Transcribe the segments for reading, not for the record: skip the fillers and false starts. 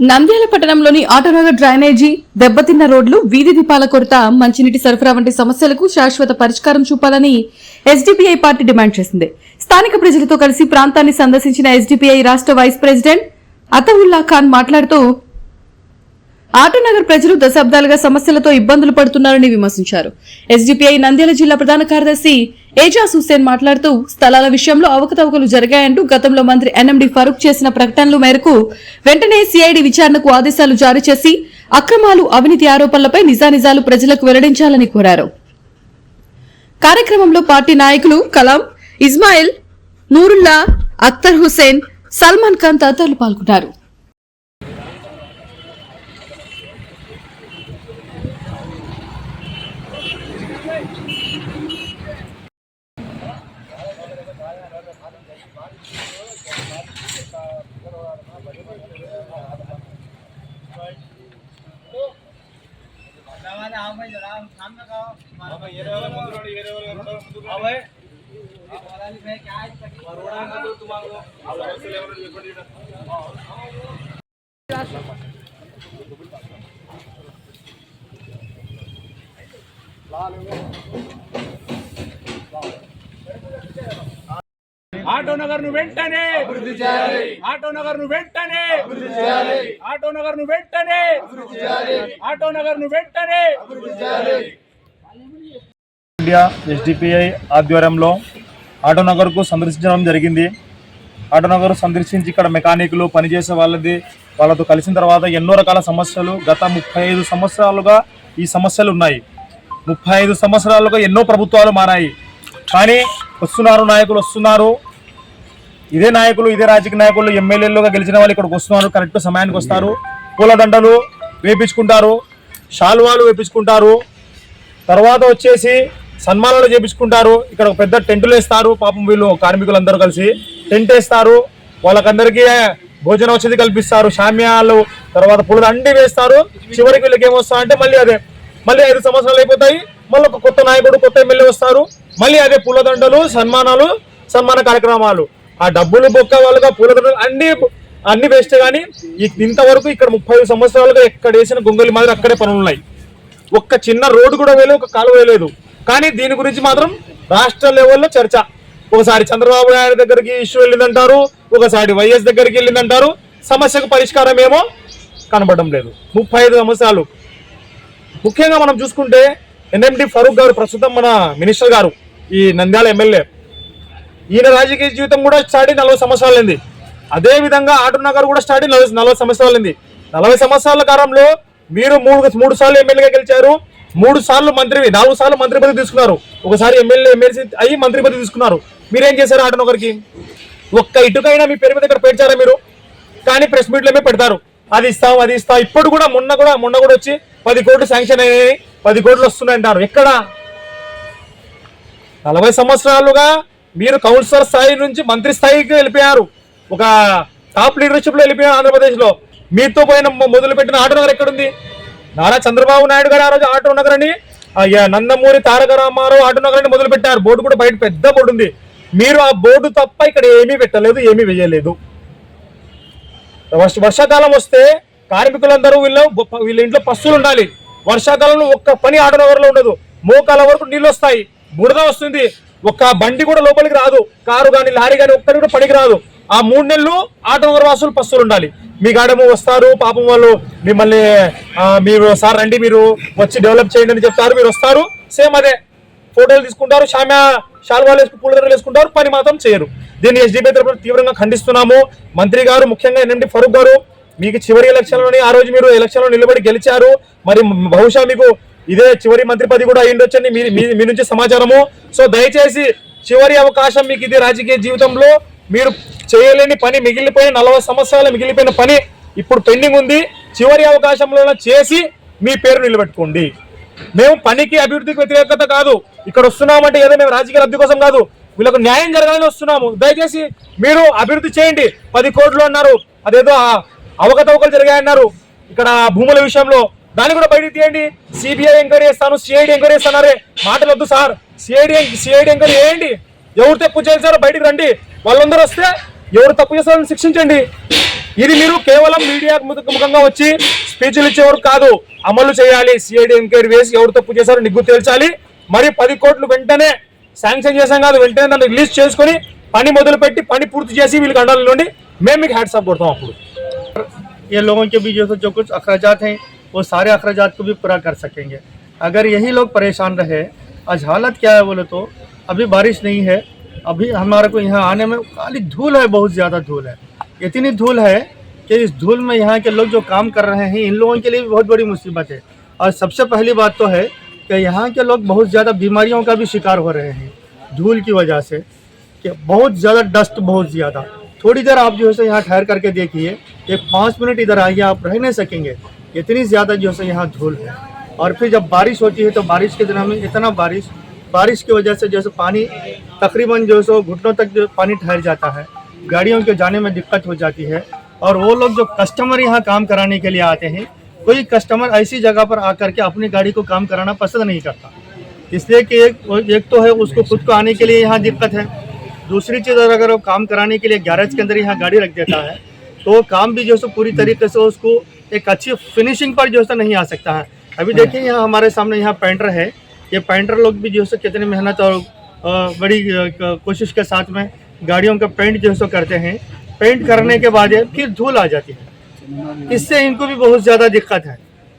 నంద్యాల పట్టణంలోని ఆటోనగర్ డ్రైనేజీ, దెబ్బతిన్న రోడ్లు, వీధి దీపాల కొరత, మంచినీటి సరఫరా వంటి సమస్యలకు శాశ్వత పరిష్కారం చూపాలని ఎస్డీపీఐ పార్టీ డిమాండ్ చేసింది. స్థానిక ప్రజలతో కలిసి ప్రాంతాన్ని సందర్శించిన ఎస్డీపీఐ రాష్ట్ర వైస్ ప్రెసిడెంట్ అతవుల్లా ఖాన్ మాట్లాడుతూ ఆటోనగర్ ప్రజలు దశాబ్దాలుగా సమస్యలతో ఇబ్బందులు పడుతున్నారని విమర్శించారు. ఎస్డీపీఐ నంద్యాల జిల్లా ప్రధాన కార్యదర్శి ఏజాజ్ హుస్సేన్ మాట్లాడుతూ స్థలాల విషయంలో అవకతవకలు జరిగాయంటూ గతంలో మంత్రి ఎన్ఎండి ఫరూక్ చేసిన ప్రకటనల మేరకు వెంటనే సిఐడి విచారణకు ఆదేశాలు జారీ చేసి అక్రమాలు, అవినీతి ఆరోపణలపై నిజానిజాలు ప్రజలకు వెల్లడించాలని కోరారు. కార్యక్రమంలో పార్టీ నాయకులు కలాం, ఇస్మాయిల్, నూరుల్లా, అఖ్తర్ హుస్సేన్, సల్మాన్ ఖాన్ తదితరులు పాల్గొన్నారు. ఆటోనగర్ ను వెంటనే అభివృద్ధి చేయాలి. ఆటోనగర్ ను వెంటనే అభివృద్ధి చేయాలి. ఆటోనగర్ ను వెంటనే అభివృద్ధి చేయాలి. ఆటోనగర్ ను వెంటనే అభివృద్ధి చేయాలి. ఇండియా ఎస్డిపిఐ ఆధ్వర్యంలో ఆటోనగర్ కు సందర్శించడం జరిగింది. ఆటోనగర్ సందర్శించి ఇక్కడ మెకానికులు పనిచేసే వాళ్ళతో కలిసిన తర్వాత ఎన్నో రకాల సమస్యలు, గత 35 సంవత్సరాలుగా ఈ సమస్యలు ఉన్నాయి. 35 సంవత్సరాలుగా ఎన్నో ప్రభుత్వాలు మారాయి. కానీ నాయకులు వస్తున్నారు, ఇదే నాయకులు, ఇదే రాజకీయ నాయకులు, ఎమ్మెల్యేలుగా గెలిచిన వాళ్ళు ఇక్కడికి వస్తున్నారు, కరెక్ట్ సమయానికి వస్తారు, పూలదండలు వేపించుకుంటారు, శాల్వాలు వేపించుకుంటారు, తర్వాత వచ్చేసి సన్మానాలు చేపించుకుంటారు. ఇక్కడ ఒక పెద్ద టెంటులు వేస్తారు. పాపం వీళ్ళు కార్మికులందరూ కలిసి టెంట్ వేస్తారు, వాళ్ళకందరికీ భోజన వసతి కల్పిస్తారు, షామ్యాలు, తర్వాత పూలదండి వేస్తారు. చివరికి వీళ్ళకి ఏమొస్తారంటే మళ్ళీ 5 సంవత్సరాలు అయిపోతాయి, మళ్ళీ ఒక కొత్త నాయకుడు, కొత్త ఎమ్మెల్యే వస్తారు, మళ్ళీ అదే పూలదండలు, సన్మాన కార్యక్రమాలు. ఆ డబ్బులు బొక్క వాళ్ళుగా పూలదండలు అన్ని వేస్తే కానీ ఇంతవరకు ఇక్కడ 35 సంవత్సరాలుగా ఎక్కడ వేసిన గొంగలి మాదిరి అక్కడే పనులు ఉన్నాయి. ఒక్క చిన్న రోడ్డు కూడా వేయలేదు, ఒక కాలువ వేయలేదు. కానీ దీని గురించి మాత్రం రాష్ట్ర లెవెల్లో చర్చ. ఒకసారి చంద్రబాబు నాయుడు దగ్గరికి ఇష్యూ వెళ్ళిందంటారు, ఒకసారి వైఎస్ దగ్గరికి వెళ్ళిందంటారు. సమస్యకు పరిష్కారం ఏమో కనబడడం లేదు. 35 సంవత్సరాలు. ముఖ్యంగా మనం చూసుకుంటే ఎన్ఎండి ఫరూక్ గారు, ప్రస్తుతం మన మినిస్టర్ గారు, ఈ నంద్యాల ఎమ్మెల్యే, ఈయన రాజకీయ జీవితం కూడా స్టార్ట్ 40 సంవత్సరాలైంది. అదేవిధంగా ఆటోనగర్ కూడా స్టార్ట్ 40 సంవత్సరాలైంది. 40 సంవత్సరాల కాలంలో మీరు 3 సార్లు ఎమ్మెల్యేగా గెలిచారు, 3 సార్లు మంత్రి, 4 సార్లు మంత్రి పదవి తీసుకున్నారు, ఒకసారి ఎమ్మెల్సీ అయ్యి మంత్రి పదవి తీసుకున్నారు. మీరేం చేశారు? ఆటోనగర్కి ఒక్క ఇటుకైనా మీ పేరు మీద ఇక్కడ పెట్టారా మీరు? కానీ ప్రెస్ మీట్లోనే పెడతారు, అది ఇస్తాం, అది ఇస్తాం. ఇప్పుడు కూడా మొన్న కూడా వచ్చి 10 కోట్లు శాంక్షన్ అయ్యాయి, 10 కోట్లు వస్తున్నాయంటారు. ఎక్కడ? 40 సంవత్సరాలుగా మీరు కౌన్సిలర్ స్థాయి నుంచి మంత్రి స్థాయికి వెళ్ళిపోయారు, ఒక టాప్ లీడర్షిప్ లో వెళ్ళిపోయారు ఆంధ్రప్రదేశ్ లో. మీతో పోయిన మొదలుపెట్టిన ఆటోనగర్ ఎక్కడుంది? నారా చంద్రబాబు నాయుడు గారు ఆ రోజు ఆటోనగర్ అని, నందమూరి తారక రామారావు ఆటోనగర్ అని మొదలు పెట్టారు. బోర్డు కూడా బయట పెద్ద బోర్డు ఉంది. మీరు ఆ బోర్డు తప్ప ఇక్కడ ఏమీ పెట్టలేదు, ఏమీ వేయలేదు. వర్షాకాలం వస్తే కార్మికులందరూ వీళ్ళ ఇంట్లో పస్తులు ఉండాలి. వర్షాకాలంలో ఒక్క పని ఆటోనగర్ లో ఉండదు. మోకాల వరకు నీళ్ళు వస్తాయి, బురద వస్తుంది, ఒక్క బండి కూడా లోపలికి రాదు, కారు కానీ లారీ కానీ ఒక్కటి కూడా పనికి రాదు. ఆ 3 నెలలు ఆటోనగర్ వాసులు పస్తులు ఉండాలి. మీ గాడము వస్తారు, పాపం వాళ్ళు మిమ్మల్ని మీరు సార్ రండి, మీరు వచ్చి డెవలప్ చేయండి అని చెప్తారు, మీరు వస్తారు, సేమ్ అదే ఫోటోలు తీసుకుంటారు, శాల్వాలు పూలదండలు వేసుకుంటారు, పని మాత్రం చేయరు. దీన్ని ఎస్డీపీ తరపున తీవ్రంగా ఖండిస్తున్నాము. మంత్రి గారు, ముఖ్యంగా ఎన్ఎండి ఫరూక్ గారు, మీకు చివరి ఎలక్షన్లోని ఆ రోజు మీరు ఎలక్షన్లో నిలబడి గెలిచారు, మరి బహుశా మీకు ఇదే చివరి మంత్రి పదవి కూడా అయ్యిండొచ్చని మీ నుంచి సమాచారము. సో దయచేసి చివరి అవకాశం మీకు, ఇది రాజకీయ జీవితంలో మీరు చేయలేని పని, మిగిలిపోయిన 40 సంవత్సరాలు మిగిలిపోయిన పని ఇప్పుడు పెండింగ్ ఉంది. చివరి అవకాశంలో చేసి మీ పేరు నిలబెట్టుకోండి. మేము పనికి, అభివృద్ధికి వ్యతిరేకత కాదు, ఇక్కడ వస్తున్నామంటే ఏదో మేము రాజకీయ లబ్ధి కోసం కాదు, వీళ్ళకు న్యాయం జరగాలని వస్తున్నాము. దయచేసి మీరు అభివృద్ధి చేయండి. 10 కోట్లు అన్నారు, అదేదో అవకతవకలు జరిగాయన్నారు ఇక్కడ భూముల విషయంలో, దాన్ని కూడా బయటకు తీయండి. సిబిఐ ఎంక్వైరీ చేస్తాను, సిఐడి ఎంక్వైరీ చేస్తున్నారే, మాటలు వద్దు సార్. సిఐడి ఎంక్వైరీ చేయండి, ఎవరు తప్పు చేశారో బయటకు రండి. వాళ్ళందరూ వస్తే ఎవరు తప్పు చేస్తారని శిక్షించండి. ఇది మీరు కేవలం మీడియా ముఖంగా వచ్చి స్పీచ్లు ఇచ్చేవారు కాదు, అమలు చేయాలి. సిఐడి ఎంక్వైరీ వేసి ఎవరు తప్పు చేశారో నిగ్గు తేల్చాలి. మరి 10 కోట్లు వెంటనే శాంక్షన్ చేసాం కాదు, వెంటనే దాన్ని రిలీజ్ చేసుకుని పని మొదలుపెట్టి పని పూర్తి చేసి వీళ్ళకి అండల నుండి మేము మీకు హ్యాట్సాప్ కొడతాం. అప్పుడు ये लोगों के भी जो कुछ अखराजात हैं वो सारे अखराजात को भी पूरा कर सकेंगे. अगर यही लोग परेशान रहे, आज हालत क्या है बोले तो अभी बारिश नहीं है, अभी हमारे को यहाँ आने में खाली धूल है, बहुत ज़्यादा धूल है. इतनी धूल है कि इस धूल में यहाँ के लोग जो काम कर रहे हैं इन लोगों के लिए भी बहुत बड़ी मुसीबत है. और सबसे पहली बात तो है कि यहाँ के लोग बहुत ज़्यादा बीमारियों का भी शिकार हो रहे हैं धूल की वजह से, कि बहुत ज़्यादा डस्ट, बहुत ज़्यादा. थोड़ी देर आप जो है यहाँ ठहर करके देखिए, एक 5 मिनट इधर आइए, आप रह नहीं सकेंगे, इतनी ज़्यादा जो है यहाँ धूल है. और फिर जब बारिश होती है तो बारिश के दिनों में इतना बारिश की वजह से जैसे पानी तकरीबन जो है घुटनों तक जो पानी ठहर जाता है, गाड़ियों के जाने में दिक्कत हो जाती है. और वो लोग जो कस्टमर यहाँ काम कराने के लिए आते हैं, कोई कस्टमर ऐसी जगह पर आकर के अपनी गाड़ी को काम कराना पसंद नहीं करता, इसलिए कि एक तो है उसको खुद को आने के लिए यहाँ दिक्कत है. दूसरी चीज़ अगर वो काम कराने के लिए गैरेज के अंदर यहाँ गाड़ी रख देता है तो वो काम भी जो है पूरी तरीके से उसको एक अच्छी फिनिशिंग पर जो है नहीं आ सकता है. अभी देखिए यहाँ हमारे सामने यहाँ पेंटर है, ये पेंटर लोग भी जो है कितनी मेहनत और बड़ी कोशिश के साथ में गाड़ियों का पेंट जो है करते हैं. पेंट करने के बाद फिर धूल आ जाती है, इससे इनको भी बहुत ज़्यादा दिक्कत है.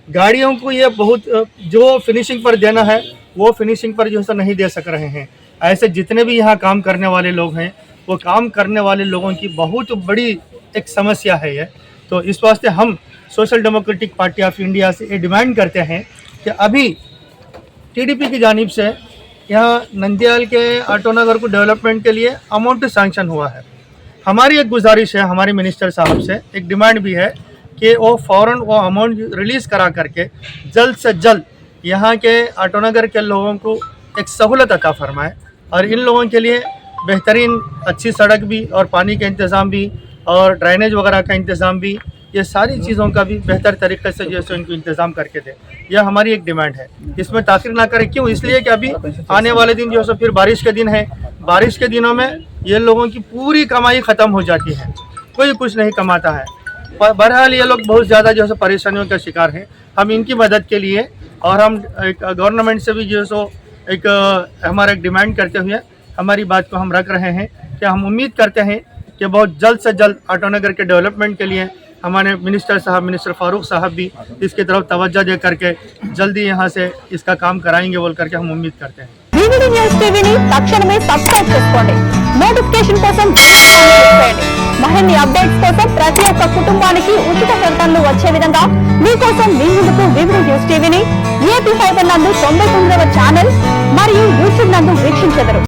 गाड़ियों को ये बहुत जो फिनिशिंग पर देना है वो फिनिशिंग पर जो है नहीं दे सक रहे हैं. ऐसे जितने भी यहाँ काम करने वाले लोग हैं, वो काम करने वाले लोगों की बहुत बड़ी एक समस्या है ये. तो इस वास्ते हम social democratic party of India से ये डिमांड करते हैं कि अभी टीडीपी की जानिब से यहाँ नंदियाल के ऑटोनगर को डेवलपमेंट के लिए अमाउंट सैंक्शन हुआ है. हमारी एक गुजारिश है हमारे मिनिस्टर साहब से, एक डिमांड भी है कि वो फ़ौरन वो अमाउंट रिलीज़ करा करके जल्द से जल्द यहाँ के ऑटोनगर के लोगों को एक सहूलत अता फरमाए. और इन लोगों के लिए बेहतरीन अच्छी सड़क भी और पानी का इंतज़ाम भी और ड्रेनेज वगैरह का इंतज़ाम भी, ये सारी चीज़ों का भी बेहतर तरीके से जो है इनको इंतज़ाम करके दे. यह हमारी एक डिमांड है, इसमें ताख़ीर ना करें. क्यों? इसलिए कि अभी आने वाले दिन जो है फिर बारिश के दिन है, बारिश के दिनों में ये लोगों की पूरी कमाई ख़त्म हो जाती है, कोई कुछ नहीं कमाता है. बहरहाल ये लोग बहुत ज़्यादा जो है परेशानियों का शिकार हैं. हम इनकी मदद के लिए और हम एक गवर्नमेंट से भी जो है एक हमारा एक डिमांड करते हुए हमारी बात को हम रख रहे हैं कि हम उम्मीद करते हैं कि बहुत जल्द से जल्द ऑटोनगर के डेवलपमेंट के लिए हमारे मिनिस्टर फारूक साहब भी इसकी तरफ तवज्जो दे करके जल्दी यहाँ से इसका काम कराएंगे बोल करके हम उम्मीद करते हैं. వివిడి న్యూస్ టీవీని తక్షణమే సబ్స్క్రైబ్ చేసుకోండి. నోటిఫికేషన్ కోసం బెల్ ఐకాన్ క్లిక్ చేయండి. మరిన్ని అప్డేట్స్ కోసం ప్రతి ఒక్క కుటుంబానికి ఉచిత ప్రకటనలు వచ్చే విధంగా మీకోసం మీ ముందుకు వివిడి న్యూస్ టీవీని ఏపీ ఫైబర్ నందు 99వ ఛానల్ మరియు యూట్యూబ్ నందు వీక్షించెదరు.